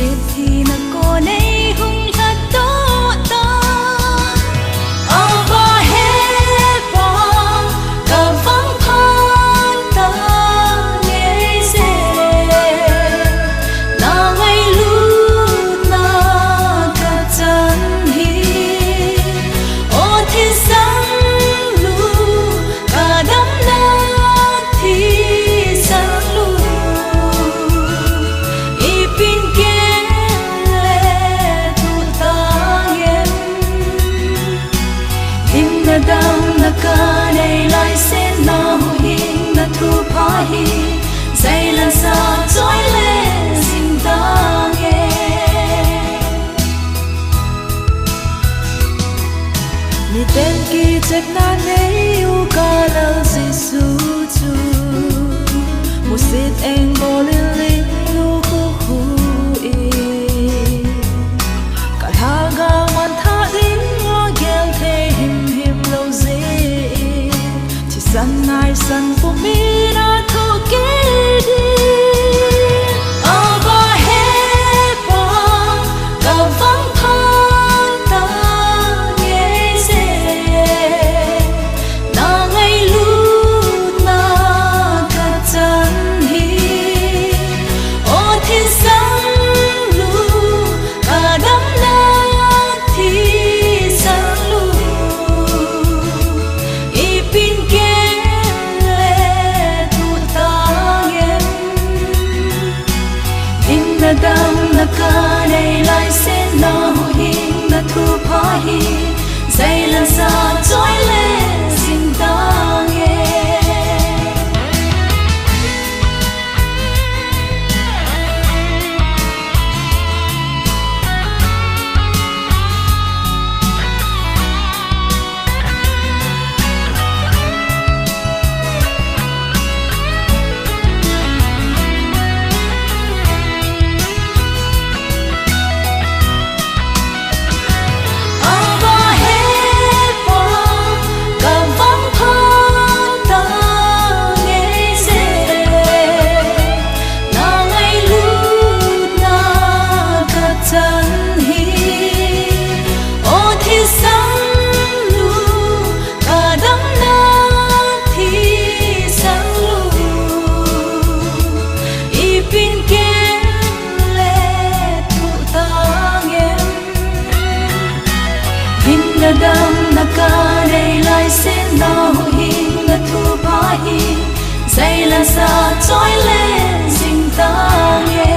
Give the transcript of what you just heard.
xếp thì là cô này hung thật tốt ta ở ba hết bóng cả vắng thân ta nghe dễ na ngay lúc na cả chân hi ô thiên sáng lu cả đám na thì sáng lu y pin kia lệ tu ta em him na đau na ca này lại sẽ na hin na thu phá hi dây lần xa trôi lên xin ta nghe ni tên kỳ chết na nei u ca lâu Giêsu chu một xít anh bỏ lên linh lu khu khu y cả tha ga man tha đến ngõ ghel thế him him lâu dễ chỉ sân ai sân phụ mi đã thu kê đi ở ba hết bóng cả vắng thân ta nghe dễ na ngay lúc na cả chân hi ô thiên sáng lu cả đám na thì sáng lu y pin kia lệ tu ta em hin na đau na ca này lại sẽ na hin na thu phá hi dây lần xa trôi lên xin ta nghe ở ba hết bóng cả vắng thân ta nghe dễ na ngay lúc na cả chân hi ô thiên sáng lu cả đám na thì sáng lu y pin kia lệ tu ta em hin na đau na ca này lại sẽ na hin na thu phá hi dây là xa trôi lên xin ta nghe